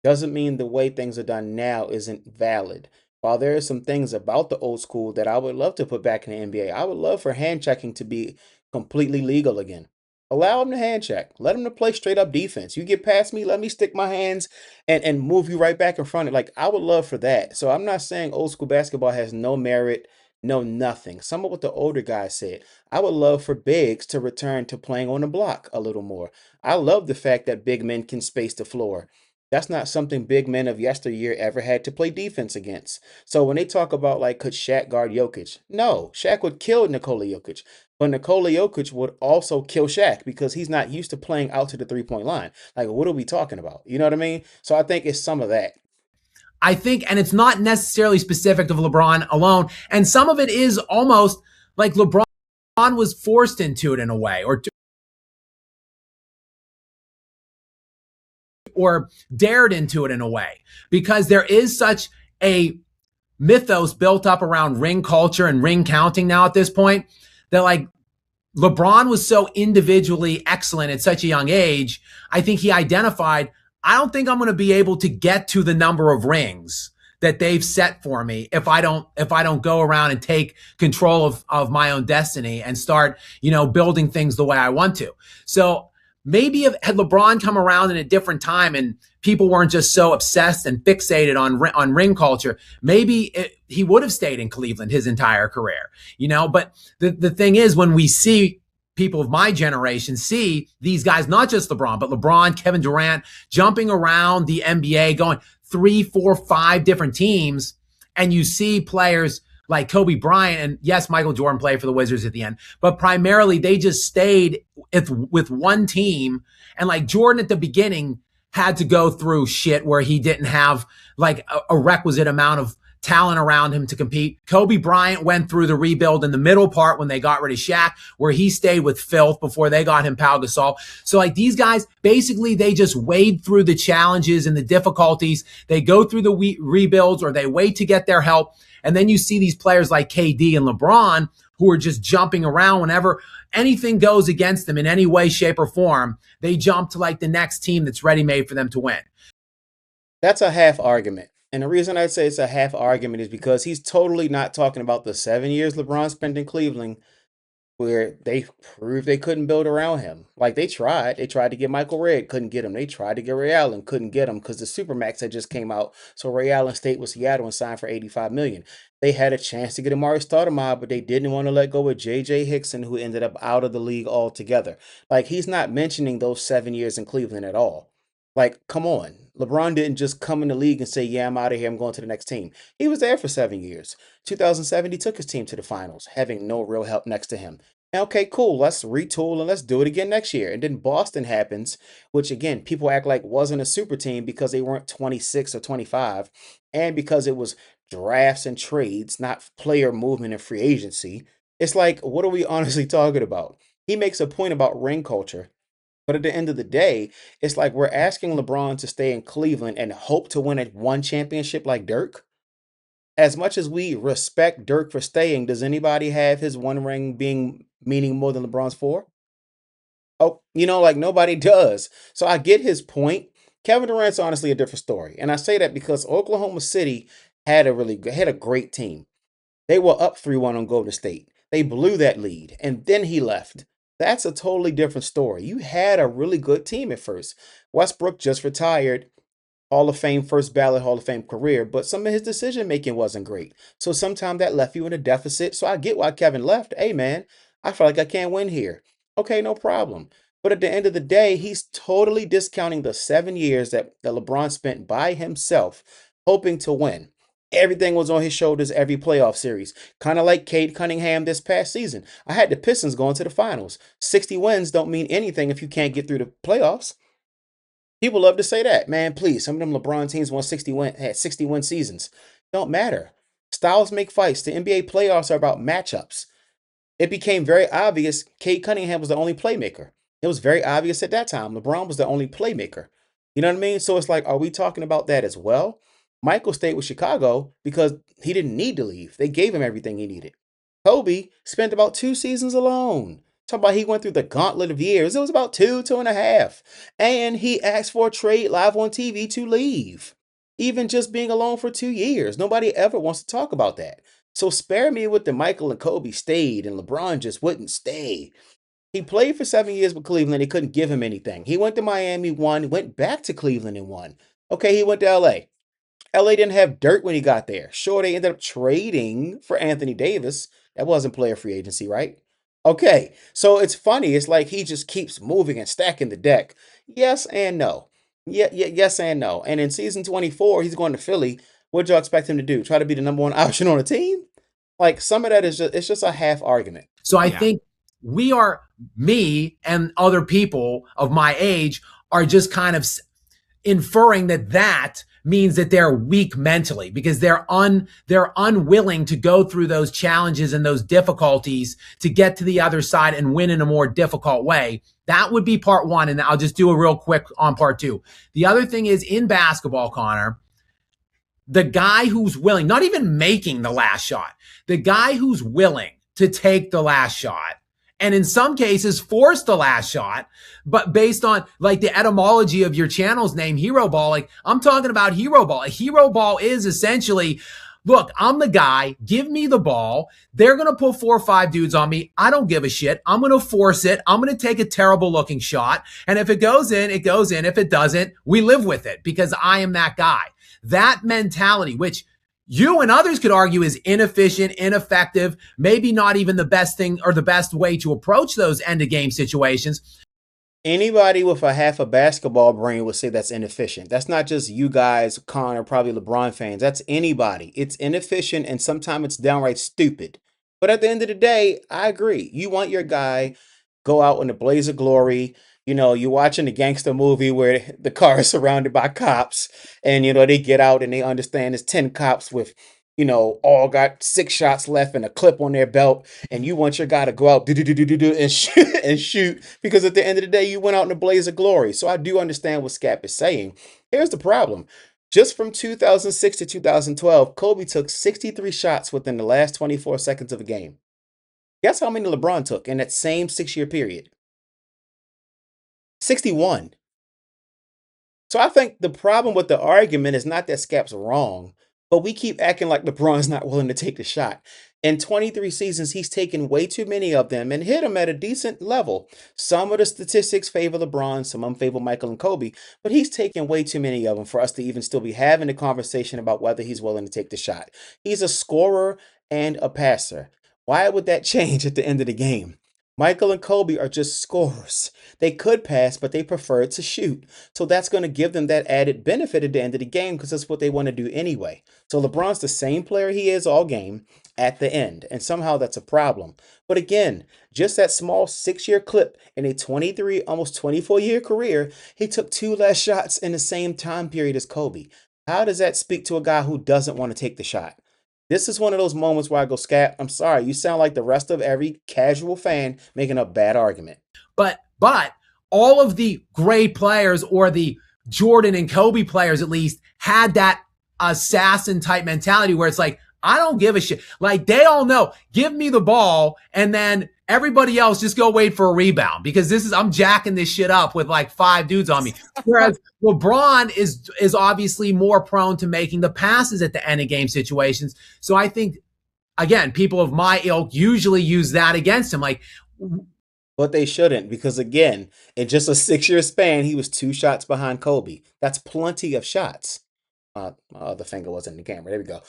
doesn't mean the way things are done now isn't valid. While there are some things about the old school that I would love to put back in the NBA, I would love for hand checking to be completely legal again. Allow them to hand check. Let them to play straight up defense. You get past me, let me stick my hands and move you right back in front of. Like I would love for that. So I'm not saying old school basketball has no merit, no nothing. Some of what the older guys said. I would love for bigs to return to playing on the block a little more. I love the fact that big men can space the floor. That's not something big men of yesteryear ever had to play defense against. So when they talk about like could Shaq guard Jokic? No, Shaq would kill Nikola Jokic. But Nikola Jokic would also kill Shaq because he's not used to playing out to the 3-point line. Like, what are we talking about? You know what I mean? So I think it's some of that. I think, and it's not necessarily specific to LeBron alone. And some of it is almost like LeBron was forced into it in a way, or dared into it in a way, because there is such a mythos built up around ring culture and ring counting now at this point that like LeBron was so individually excellent at such a young age. I think he identified, I don't think I'm going to be able to get to the number of rings that they've set for me if I don't go around and take control of my own destiny and start, building things the way I want to. So maybe if had LeBron come around in a different time and people weren't just so obsessed and fixated on ring culture, maybe he would have stayed in Cleveland his entire career, But the thing is, when we see people of my generation see these guys, not just LeBron, but LeBron, Kevin Durant, jumping around the NBA, going 3, 4, 5 different teams, and you see players like Kobe Bryant, and yes, Michael Jordan played for the Wizards at the end, but primarily they just stayed with one team. And like Jordan at the beginning had to go through shit where he didn't have like a requisite amount of talent around him to compete. Kobe Bryant went through the rebuild in the middle part when they got rid of Shaq, where he stayed with filth before they got him Pau Gasol. So like these guys, basically they just wade through the challenges and the difficulties. They go through the rebuilds or they wait to get their help. And then you see these players like KD and LeBron who are just jumping around whenever anything goes against them in any way, shape, or form. They jump to like the next team that's ready-made for them to win. That's a half argument. And the reason I'd say it's a half argument is because he's totally not talking about the 7 years LeBron spent in Cleveland where they proved they couldn't build around him. Like they tried. They tried to get Michael Redd, couldn't get him. They tried to get Ray Allen, couldn't get him because the Supermax had just came out. So Ray Allen stayed with Seattle and signed for $85 million. They had a chance to get Amari Stoudemire, but they didn't want to let go of J.J. Hickson, who ended up out of the league altogether. Like he's not mentioning those 7 years in Cleveland at all. Like, come on. LeBron didn't just come in the league and say, yeah, I'm out of here. I'm going to the next team. He was there for 7 years. 2007, he took his team to the finals, having no real help next to him. And okay, cool. Let's retool and let's do it again next year. And then Boston happens, which again, people act like wasn't a super team because they weren't 26 or 25 and because it was drafts and trades, not player movement and free agency. It's like, what are we honestly talking about? He makes a point about ring culture. But at the end of the day, it's like we're asking LeBron to stay in Cleveland and hope to win one championship like Dirk. As much as we respect Dirk for staying, does anybody have his one ring being meaning more than LeBron's four? Oh, like nobody does. So I get his point. Kevin Durant's honestly a different story. And I say that because Oklahoma City had a great team. They were up 3-1 on Golden State. They blew that lead, and then he left. That's a totally different story. You had a really good team at first. Westbrook just retired, Hall of Fame, first ballot Hall of Fame career, but some of his decision making wasn't great. So sometimes that left you in a deficit. So I get why Kevin left. Hey, man, I feel like I can't win here. Okay, no problem. But at the end of the day, he's totally discounting the 7 years that LeBron spent by himself, hoping to win. Everything was on his shoulders every playoff series. Kind of like Cade Cunningham this past season. I had the Pistons going to the finals. 60 wins don't mean anything if you can't get through the playoffs. People love to say that. Man, please, some of them LeBron teams had 60-win seasons. Don't matter. Styles make fights. The NBA playoffs are about matchups. It became very obvious Cade Cunningham was the only playmaker. It was very obvious at that time. LeBron was the only playmaker. You know what I mean? So it's like, are we talking about that as well? Michael stayed with Chicago because he didn't need to leave. They gave him everything he needed. Kobe spent about 2 seasons alone. Talking about he went through the gauntlet of years. It was about 2.5. And he asked for a trade live on TV to leave. Even just being alone for 2 years. Nobody ever wants to talk about that. So spare me with the Michael and Kobe stayed and LeBron just wouldn't stay. He played for 7 years with Cleveland. They couldn't give him anything. He went to Miami, won, went back to Cleveland and won. Okay, he went to LA. LA didn't have dirt when he got there. Sure, they ended up trading for Anthony Davis. That wasn't player free agency, right? Okay, so it's funny. It's like he just keeps moving and stacking the deck. Yes and no. Yes and no. And in season 24, he's going to Philly. What'd y'all expect him to do? Try to be the number one option on the team? Like some of that is just a half argument. So I think me and other people of my age are just kind of inferring that means that they're weak mentally because they're unwilling to go through those challenges and those difficulties to get to the other side and win in a more difficult way. That would be part one. And I'll just do a real quick on part two. The other thing is in basketball, Connor, the guy who's willing, not even making the last shot, the guy who's willing to take the last shot and in some cases force the last shot, but based on like the etymology of your channel's name, Hero Ball, like I'm talking about Hero Ball. A Hero Ball is essentially, look, I'm the guy, give me the ball. They're going to put 4 or 5 dudes on me. I don't give a shit. I'm going to force it. I'm going to take a terrible looking shot. And if it goes in, it goes in. If it doesn't, we live with it because I am that guy. That mentality, which you and others could argue is inefficient, ineffective, maybe not even the best thing or the best way to approach those end of game situations. Anybody with a half a basketball brain would say that's inefficient. That's not just you guys, Connor, probably LeBron fans. That's anybody. It's inefficient and sometimes it's downright stupid. But at the end of the day, I agree. You want your guy go out in a blaze of glory. You're watching a gangster movie where the car is surrounded by cops and, they get out and they understand there's 10 cops with all got 6 shots left and a clip on their belt, and you want your guy to go out and shoot and shoot because at the end of the day, you went out in a blaze of glory. So I do understand what Skap is saying. Here's the problem. Just from 2006 to 2012, Kobe took 63 shots within the last 24 seconds of a game. Guess how many LeBron took in that same 6-year period? 61. So I think the problem with the argument is not that Scap's wrong, but we keep acting like LeBron's not willing to take the shot. In 23 seasons, he's taken way too many of them and hit them at a decent level. Some of the statistics favor LeBron, some of them favor Michael and Kobe, but he's taken way too many of them for us to even still be having a conversation about whether he's willing to take the shot. He's a scorer and a passer. Why would that change at the end of the game? Michael and Kobe are just scorers. They could pass, but they prefer to shoot. So that's going to give them that added benefit at the end of the game because that's what they want to do anyway. So LeBron's the same player he is all game at the end, and somehow that's a problem. But again, just that small 6-year clip in a 23, almost 24-year career, he took 2 less shots in the same time period as Kobe. How does that speak to a guy who doesn't want to take the shot? This is one of those moments where I go, Skap, I'm sorry, you sound like the rest of every casual fan making a bad argument. But all of the great players, or the Jordan and Kobe players at least, had that assassin type mentality where it's like, I don't give a shit. Like, they all know, give me the ball, and then everybody else just go wait for a rebound, because I'm jacking this shit up with like 5 dudes on me. Whereas LeBron is obviously more prone to making the passes at the end of game situations. So I think, again, people of my ilk usually use that against him. Like, but they shouldn't, because again, in just a 6-year span, he was 2 shots behind Kobe. That's plenty of shots. My other finger wasn't in the camera. There we go.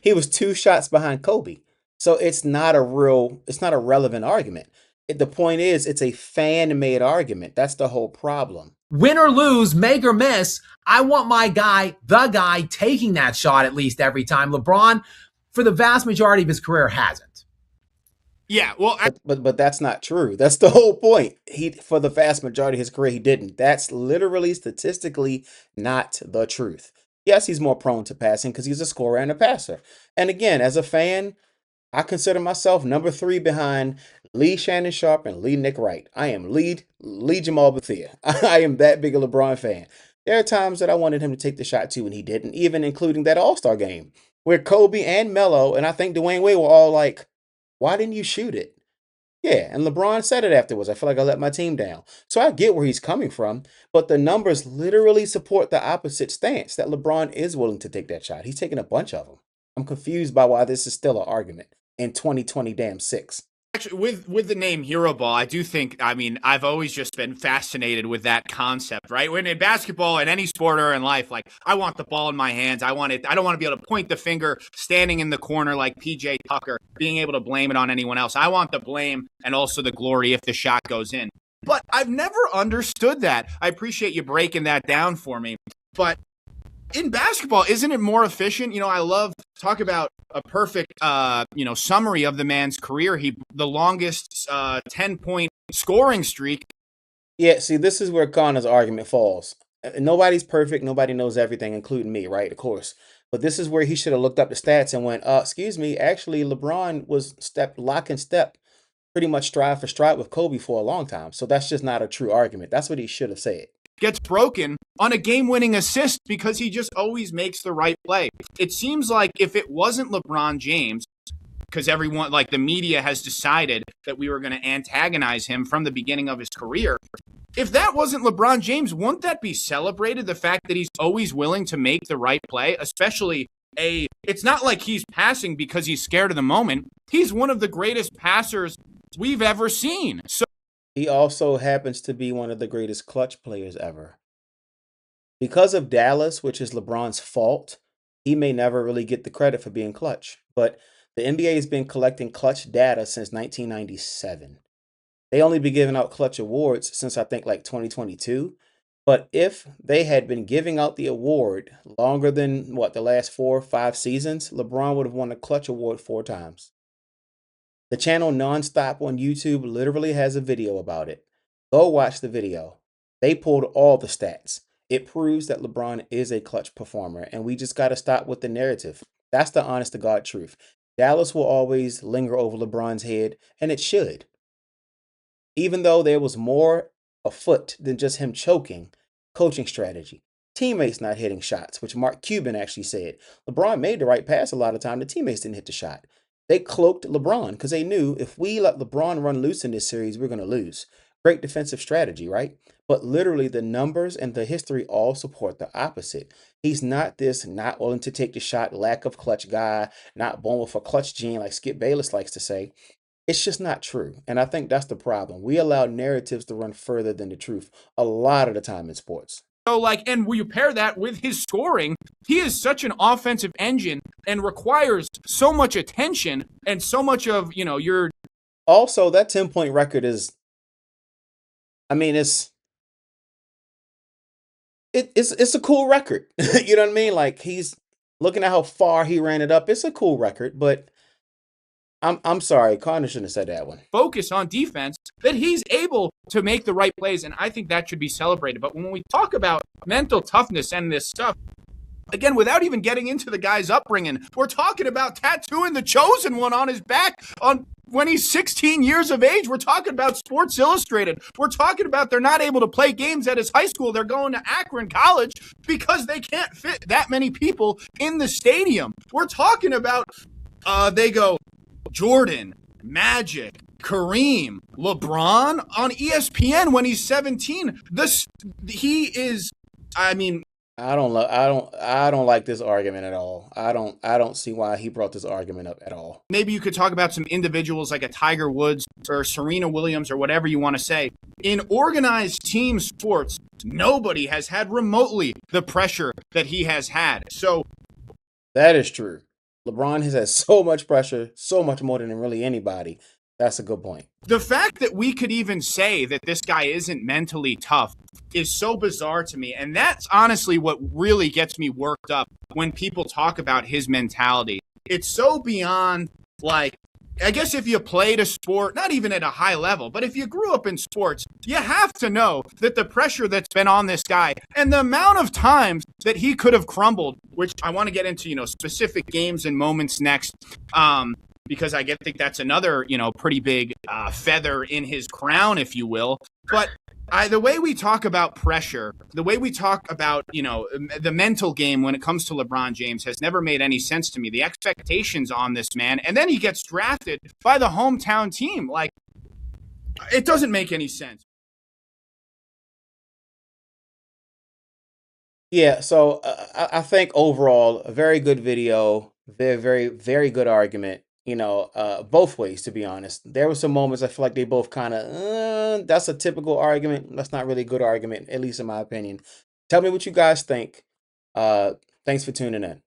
He was 2 shots behind Kobe. So it's not a relevant argument. The point is, it's a fan-made argument. That's the whole problem. Win or lose, make or miss, I want my guy, the guy, taking that shot at least every time. LeBron, for the vast majority of his career, hasn't. Yeah, well, but that's not true. That's the whole point. For the vast majority of his career, he didn't. That's literally statistically not the truth. Yes, he's more prone to passing because he's a scorer and a passer. And again, as a fan, I consider myself number 3 behind Lee Shannon Sharp and Lee Nick Wright. I am Lee Jamaal Bethia. I am that big a LeBron fan. There are times that I wanted him to take the shot too, and he didn't, even including that All-Star game where Kobe and Melo, and I think Dwayne Wade were all like, why didn't you shoot it? Yeah, and LeBron said it afterwards. I feel like I let my team down. So I get where he's coming from, but the numbers literally support the opposite stance, that LeBron is willing to take that shot. He's taking a bunch of them. I'm confused by why this is still an argument in 2020-6. Actually, with the name Hero Ball, I do think, I've always just been fascinated with that concept, right? When in basketball and any sport or in life, like, I want the ball in my hands. I don't want to be able to point the finger standing in the corner like PJ Tucker, being able to blame it on anyone else. I want the blame and also the glory if the shot goes in. But I've never understood that. I appreciate you breaking that down for me. But in basketball, isn't it more efficient? I talk about a perfect, summary of the man's career. The longest 10-point scoring streak. Yeah, see, this is where Connor's argument falls. Nobody's perfect. Nobody knows everything, including me, right? Of course. But this is where he should have looked up the stats and went, excuse me, actually, LeBron was lock and step, pretty much stride for stride with Kobe for a long time. So that's just not a true argument. That's what he should have said. Gets broken on a game-winning assist because he just always makes the right play. It seems like if it wasn't LeBron James, because everyone, like the media, has decided that we were going to antagonize him from the beginning of his career. If that wasn't LeBron James, wouldn't that be celebrated? The fact that he's always willing to make the right play, especially it's not like he's passing because he's scared of the moment. He's one of the greatest passers we've ever seen. So he also happens to be one of the greatest clutch players ever. Because of Dallas, which is LeBron's fault, he may never really get the credit for being clutch. But the NBA has been collecting clutch data since 1997. They only been giving out clutch awards since I think like 2022. But if they had been giving out the award longer than the last 4 or 5 seasons, LeBron would have won the clutch award 4 times. The channel Nonstop on YouTube literally has a video about it. Go watch the video. They pulled all the stats. It proves that LeBron is a clutch performer, and we just got to stop with the narrative. That's the honest to God truth. Dallas will always linger over LeBron's head, and it should. Even though there was more afoot than just him choking, coaching strategy, teammates not hitting shots, which Mark Cuban actually said. LeBron made the right pass a lot of time. The teammates didn't hit the shot. They cloaked LeBron because they knew if we let LeBron run loose in this series, we're going to lose. Great defensive strategy, right? But literally, the numbers and the history all support the opposite. He's not this not willing to take the shot, lack of clutch guy, not born with a clutch gene like Skip Bayless likes to say. It's just not true. And I think that's the problem. We allow narratives to run further than the truth a lot of the time in sports. So, and when you pair that with his scoring, he is such an offensive engine and requires so much attention and so much of, your. Also, that 10-point record is, I mean, it's a cool record. You know what I mean? Like, he's looking at how far he ran it up. It's a cool record, but I'm sorry, Connor shouldn't have said that one. Focus on defense, that he's able to make the right plays, and I think that should be celebrated. But when we talk about mental toughness and this stuff, again, without even getting into the guy's upbringing, we're talking about tattooing the chosen one on his back when he's 16 years of age. We're talking about Sports Illustrated. We're talking about they're not able to play games at his high school. They're going to Akron College because they can't fit that many people in the stadium. We're talking about they go Jordan, Magic, Kareem, LeBron on ESPN when he's 17. He is, I mean, I don't like this argument at all. I don't see why he brought this argument up at all. Maybe you could talk about some individuals like a Tiger Woods or Serena Williams or whatever you want to say. In organized team sports, nobody has had remotely the pressure that he has had. So that is true. LeBron has had so much pressure, so much more than really anybody. That's a good point. The fact that we could even say that this guy isn't mentally tough is so bizarre to me. And that's honestly what really gets me worked up when people talk about his mentality. It's so beyond, I guess if you played a sport, not even at a high level, but if you grew up in sports, you have to know that the pressure that's been on this guy and the amount of times that he could have crumbled, which I want to get into, specific games and moments next, because I think that's another, pretty big feather in his crown, if you will. But the way we talk about pressure, the way we talk about, the mental game when it comes to LeBron James has never made any sense to me. The expectations on this man, and then he gets drafted by the hometown team. It doesn't make any sense. Yeah, so I think overall, a very good video, very, very, very good argument. Both ways, to be honest. There were some moments I feel like they both kind of, that's a typical argument. That's not really a good argument, at least in my opinion. Tell me what you guys think. Thanks for tuning in.